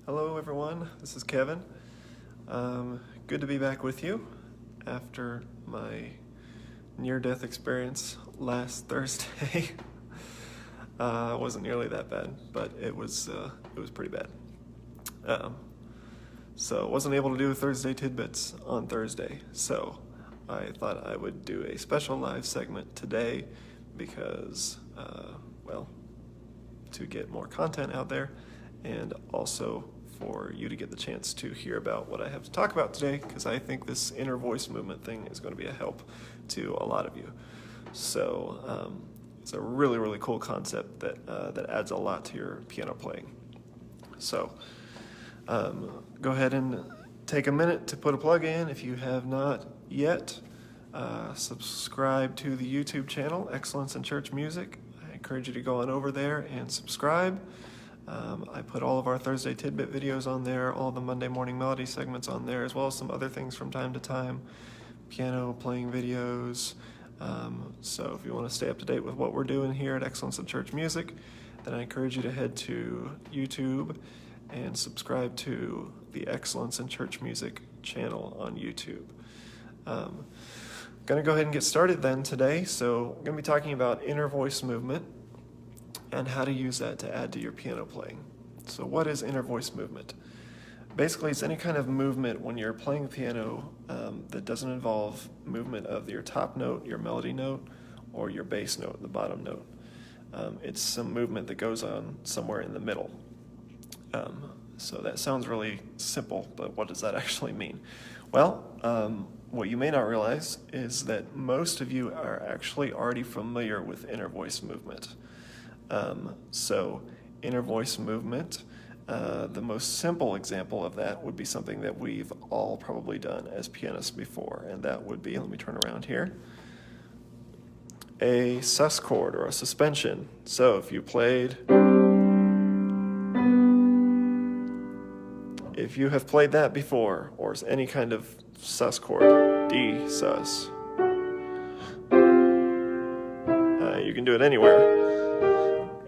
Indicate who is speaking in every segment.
Speaker 1: Hello everyone, this is Kevin. Good to be back with you after my near-death experience last Thursday. It wasn't nearly that bad, but it was pretty bad. So wasn't able to do Thursday Tidbits on Thursday, so I thought I would do a special live segment today because, to get more content out there and also for you to get the chance to hear about what I have to talk about today, because I think this inner voice movement thing is going to be a help to a lot of you. So it's a really, really cool concept that adds a lot to your piano playing. So go ahead and take a minute to put a plug in if you have not yet. Subscribe to the YouTube channel, Excellence in Church Music. I encourage you to go on over there and subscribe. I put all of our Thursday Tidbit videos on there, all the Monday Morning Melody segments on there, as well as some other things from time to time, piano playing videos. So if you want to stay up to date with what we're doing here at Excellence in Church Music, then I encourage you to head to YouTube and subscribe to the Excellence in Church Music channel on YouTube. I'm going to go ahead and get started then today. So I'm going to be talking about inner voice movement and how to use that to add to your piano playing. So what is inner voice movement? Basically, it's any kind of movement when you're playing the piano that doesn't involve movement of your top note, your melody note, or your bass note, the bottom note. It's some movement that goes on somewhere in the middle. So that sounds really simple, but what does that actually mean? Well, what you may not realize is that most of you are actually already familiar with inner voice movement. So inner voice movement, the most simple example of that would be something that we've all probably done as pianists before, and that would be, let me turn around here, a sus chord or a suspension. So if you have played that before, or any kind of sus chord, D sus, you can do it anywhere.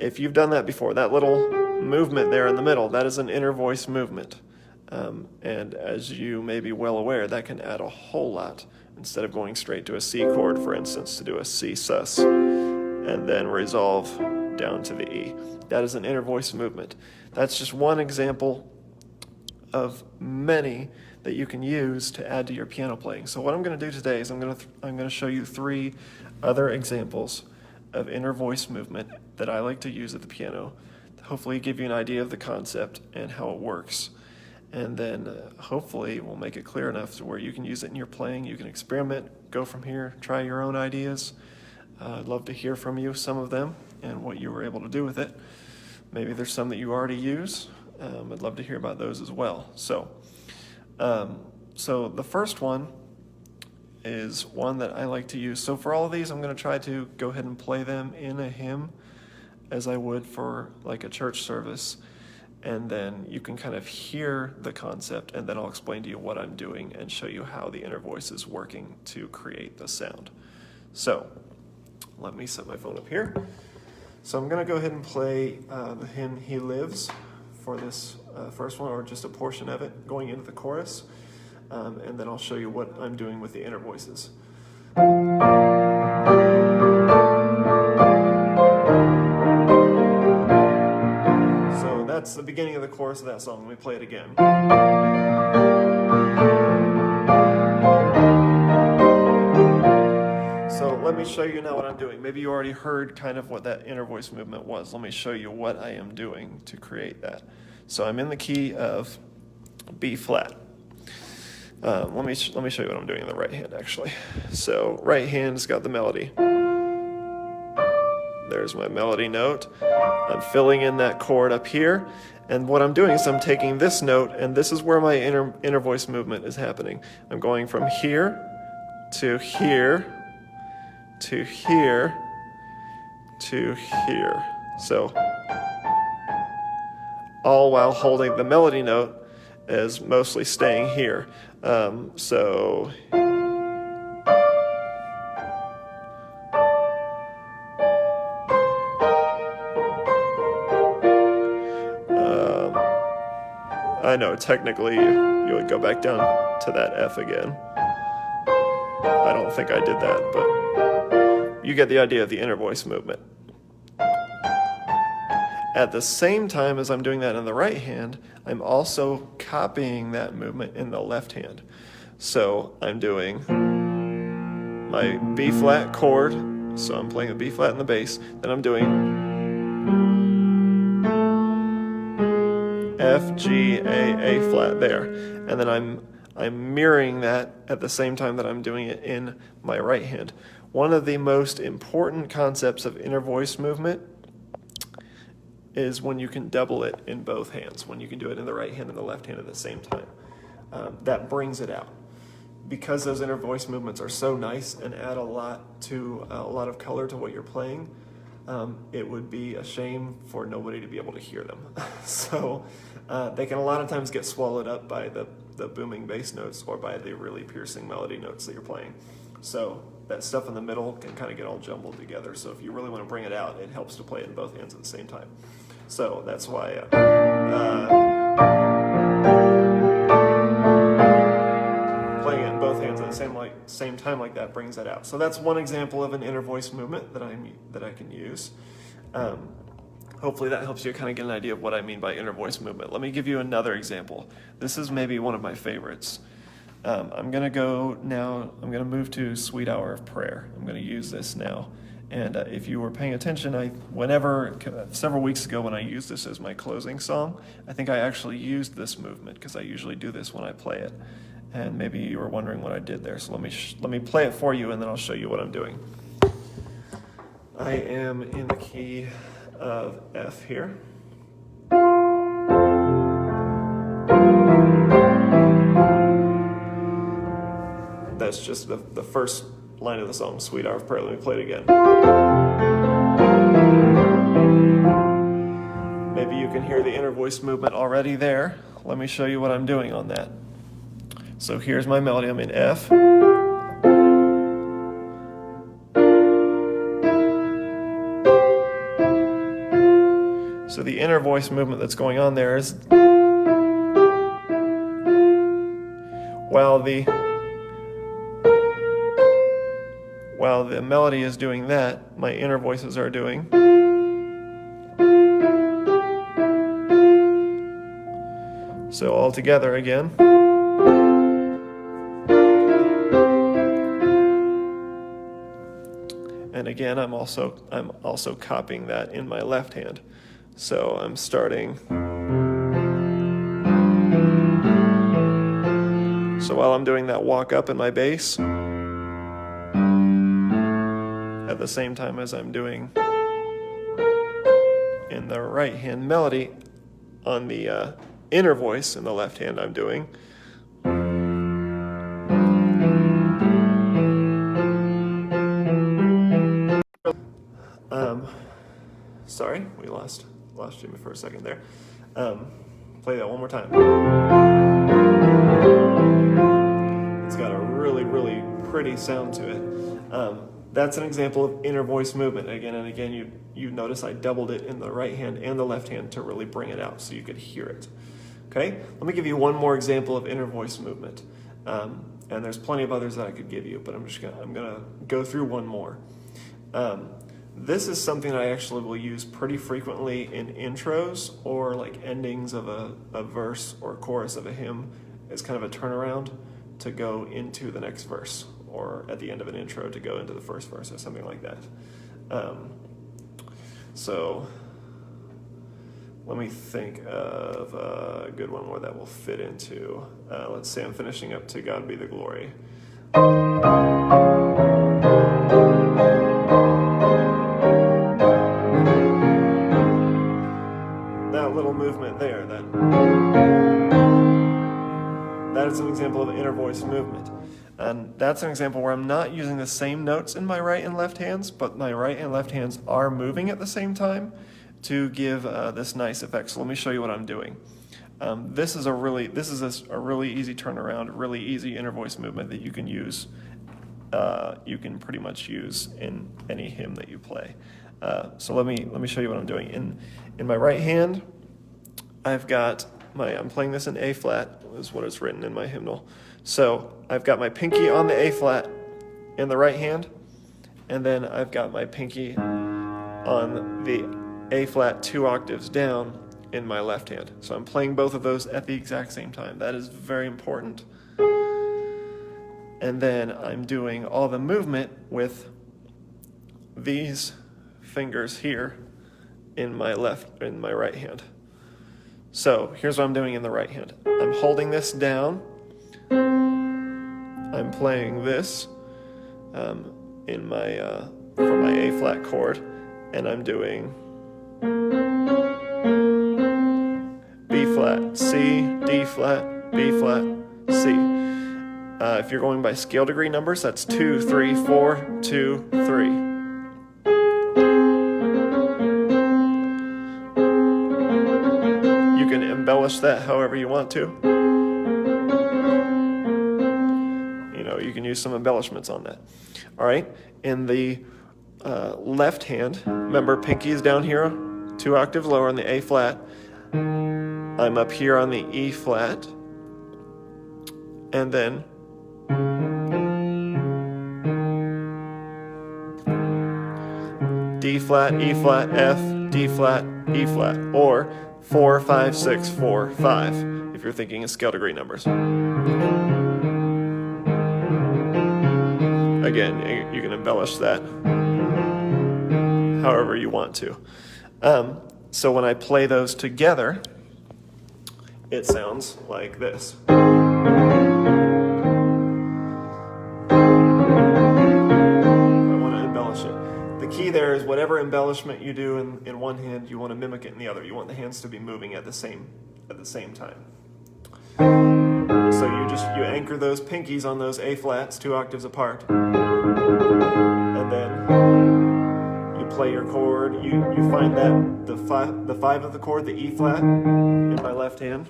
Speaker 1: If you've done that before, that little movement there in the middle, that is an inner voice movement. And as you may be well aware, that can add a whole lot. Instead of going straight to a C chord, for instance, to do a C sus, and then resolve down to the E. That is an inner voice movement. That's just one example of many that you can use to add to your piano playing. So what I'm going to do today is I'm going to show you 3 other examples of inner voice movement that I like to use at the piano to hopefully give you an idea of the concept and how it works. And then hopefully we'll make it clear enough to where you can use it in your playing. You can experiment, go from here, try your own ideas. I'd love to hear from you, some of them, and what you were able to do with it. Maybe there's some that you already use. I'd love to hear about those as well. So the first one is one that I like to use. So for all of these, I'm going to try to go ahead and play them in a hymn as I would for like a church service. And then you can kind of hear the concept, and then I'll explain to you what I'm doing and show you how the inner voice is working to create the sound. So let me set my phone up here. So I'm going to go ahead and play the hymn He Lives for this first one, or just a portion of it going into the chorus. And then I'll show you what I'm doing with the inner voices. So that's the beginning of the chorus of that song. Let me play it again. So let me show you now what I'm doing. Maybe you already heard kind of what that inner voice movement was. Let me show you what I am doing to create that. So I'm in the key of B flat. Let me show you what I'm doing in the right hand, actually. So right hand's got the melody. There's my melody note. I'm filling in that chord up here, and what I'm doing is I'm taking this note, and this is where my inner voice movement is happening. I'm going from here to here to here to here. So all while holding the melody note is mostly staying here. So I know technically you would go back down to that F again. I don't think I did that, but you get the idea of the inner voice movement. At the same time as I'm doing that in the right hand, I'm also copying that movement in the left hand. So I'm doing my B flat chord, so I'm playing the B flat in the bass, then I'm doing F, G, A flat there, and then I'm mirroring that at the same time that I'm doing it in my right hand. One of the most important concepts of inner voice movement is when you can double it in both hands, when you can do it in the right hand and the left hand at the same time. That brings it out. Because those inner voice movements are so nice and add a lot of color to what you're playing, it would be a shame for nobody to be able to hear them. So they can a lot of times get swallowed up by the booming bass notes or by the really piercing melody notes that you're playing. So that stuff in the middle can kind of get all jumbled together. So if you really want to bring it out, it helps to play it in both hands at the same time. So that's why playing it in both hands at the same time like that brings that out. So that's one example of an inner voice movement that I can use. Hopefully that helps you kind of get an idea of what I mean by inner voice movement. Let me give you another example. This is maybe one of my favorites. I'm going to move to Sweet Hour of Prayer. I'm going to use this now. And if you were paying attention, several weeks ago when I used this as my closing song, I think I actually used this movement because I usually do this when I play it. And maybe you were wondering what I did there. So let me play it for you and then I'll show you what I'm doing. I am in the key of F here. That's just the first line of the song, Sweet Hour of Prayer. Let me play it again. Maybe you can hear the inner voice movement already there. Let me show you what I'm doing on that. So here's my melody. I'm in F. So the inner voice movement that's going on there is while the melody is doing that, my inner voices are doing. So all together again. And again, I'm also copying that in my left hand. So I'm starting. So while I'm doing that walk up in my bass, at the same time as I'm doing in the right hand melody, on the inner voice in the left hand I'm doing. Sorry, we lost Jimmy for a second there. Play that one more time. It's got a really, really pretty sound to it. That's an example of inner voice movement. Again and again, you notice I doubled it in the right hand and the left hand to really bring it out so you could hear it. Okay, let me give you one more example of inner voice movement. And there's plenty of others that I could give you, but I'm gonna go through one more. This is something that I actually will use pretty frequently in intros or like endings of a verse or chorus of a hymn as kind of a turnaround to go into the next verse, or at the end of an intro to go into the first verse or something like that. So let me think of a good one where that will fit into. Let's say I'm finishing up To God Be the Glory. That little movement there, that is an example of inner voice movement. And that's an example where I'm not using the same notes in my right and left hands, but my right and left hands are moving at the same time to give this nice effect. So let me show you what I'm doing. This is a really easy turnaround, really easy inner voice movement that you can use. You can pretty much use in any hymn that you play. So let me show you what I'm doing. In my right hand, I've got I'm playing this in A flat, is what is written in my hymnal. So I've got my pinky on the A flat in the right hand, and then I've got my pinky on the A flat 2 octaves down in my left hand. So I'm playing both of those at the exact same time. That is very important. And then I'm doing all the movement with these fingers here in my right hand. So here's what I'm doing in the right hand. I'm holding this down. I'm playing this in my for my A flat chord, and I'm doing B flat, C, D flat, B flat, C. If you're going by scale degree numbers, that's 2, 3, 4, 2, 3. You can embellish that however you want to. You know, you can use some embellishments on that. All right, in the left hand, remember pinky is down here, 2 octaves lower on the A flat. I'm up here on the E flat, and then D flat, E flat, F, D flat, E flat, or 4, 5, 6, 4, 5, if you're thinking in scale degree numbers. Again, you can embellish that however you want to. So when I play those together, it sounds like this. If I want to embellish it. The key there is whatever embellishment you do in one hand, you want to mimic it in the other. You want the hands to be moving at the same time. So you anchor those pinkies on those A flats 2 octaves apart, and then you play your chord. You find that the 5 of the chord, the E flat, in my left hand.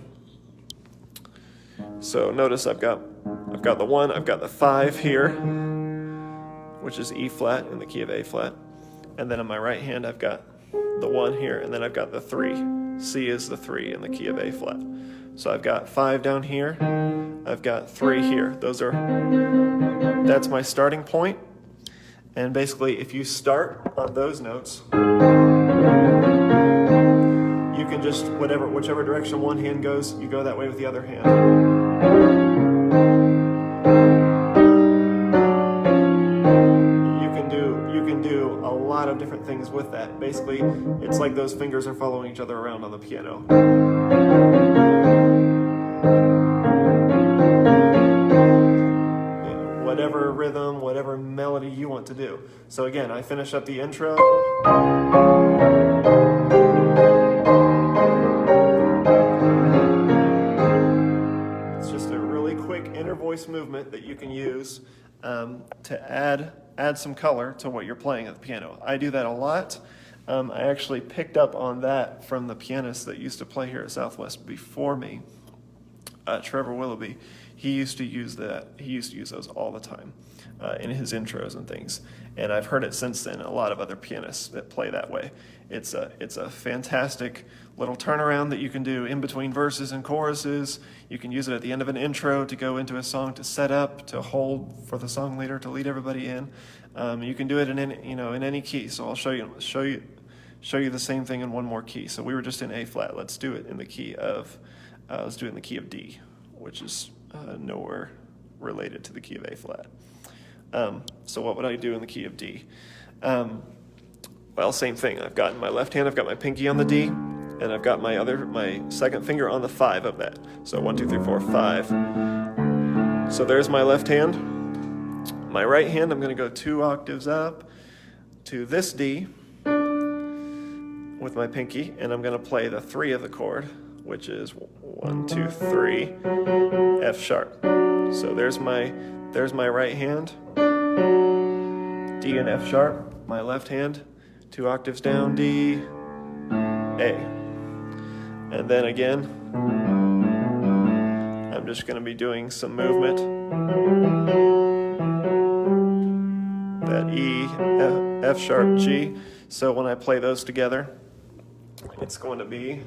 Speaker 1: So notice I've got the 1, I've got the 5 here, which is E flat in the key of A flat, and then in my right hand I've got the 1 here, and then I've got the 3. C is the 3 in the key of A flat. So I've got 5 down here, I've got 3 here. That's my starting point. And basically, if you start on those notes, you can just, whichever direction one hand goes, you go that way with the other hand. You can do a lot of different things with that. Basically, it's like those fingers are following each other around on the piano. Whatever rhythm, whatever melody you want to do. So again, I finish up the intro. It's just a really quick inner voice movement that you can use to add some color to what you're playing at the piano. I do that a lot. I actually picked up on that from the pianist that used to play here at Southwest before me, Trevor Willoughby. He used to use that. He used to use those all the time in his intros and things. And I've heard it since then. A lot of other pianists that play that way. It's a fantastic little turnaround that you can do in between verses and choruses. You can use it at the end of an intro to go into a song to set up, to hold for the song leader to lead everybody in. You can do it in any key. So I'll show you the same thing in one more key. So we were just in A flat. Let's do it in the key of D, which is nowhere related to the key of A flat. So what would I do in the key of D? Well, same thing. I've got in my left hand, I've got my pinky on the D, and I've got my second finger on the 5 of that. So 1, 2, 3, 4, 5. So there's my left hand. My right hand, I'm going to go 2 octaves up to this D with my pinky, and I'm going to play the 3 of the chord, which is 1, 2, 3, F sharp. So there's my right hand, D and F sharp. My left hand, 2 octaves down, D, A. And then again, I'm just going to be doing some movement. That E, F sharp, G. So when I play those together, it's going to be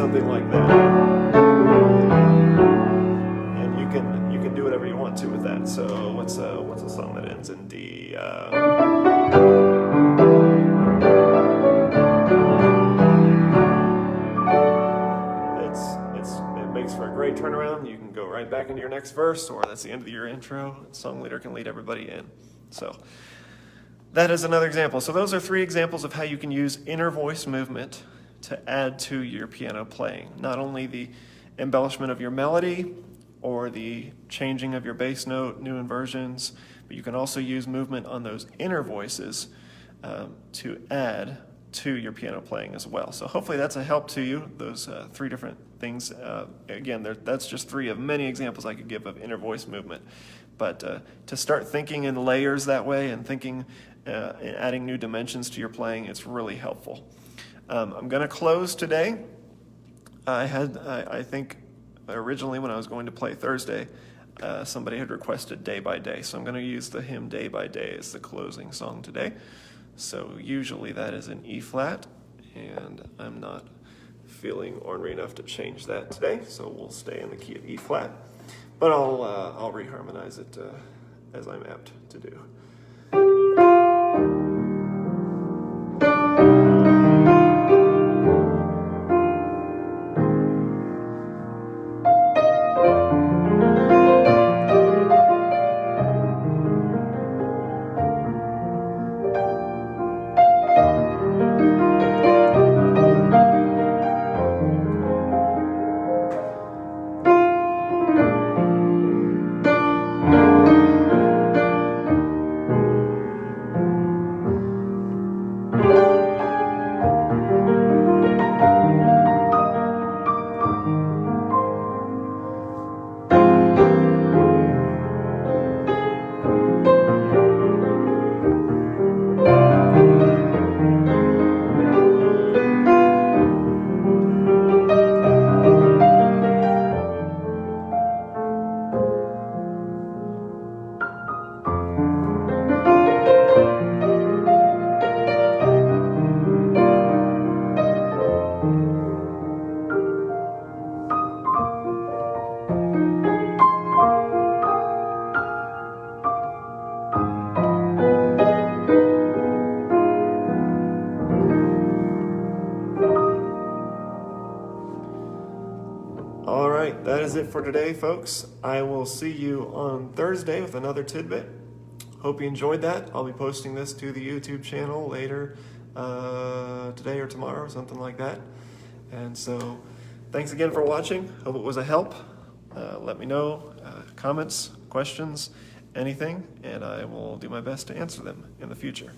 Speaker 1: something like that. And you can do whatever you want to with that. So what's a song that ends in D? It makes for a great turnaround. You can go right back into your next verse, or that's the end of your intro. The song leader can lead everybody in. So that is another example. So those are 3 examples of how you can use inner voice movement to add to your piano playing. Not only the embellishment of your melody or the changing of your bass note, new inversions, but you can also use movement on those inner voices to add to your piano playing as well. So hopefully that's a help to you, those 3 different things. Again, that's just 3 of many examples I could give of inner voice movement. But to start thinking in layers that way and thinking, adding new dimensions to your playing, it's really helpful. I'm going to close today. I think originally when I was going to play Thursday, somebody had requested Day by Day. So I'm going to use the hymn Day by Day as the closing song today. So usually that is in E flat, and I'm not feeling ornery enough to change that today, so we'll stay in the key of E flat. But I'll reharmonize it as I'm apt to do. All right, that is it for today, folks. I will see you on Thursday with another tidbit. Hope you enjoyed that. I'll be posting this to the YouTube channel later today or tomorrow, something like that. And so thanks again for watching. Hope it was a help. Let me know, comments, questions, anything, and I will do my best to answer them in the future.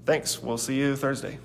Speaker 1: Thanks. We'll see you Thursday.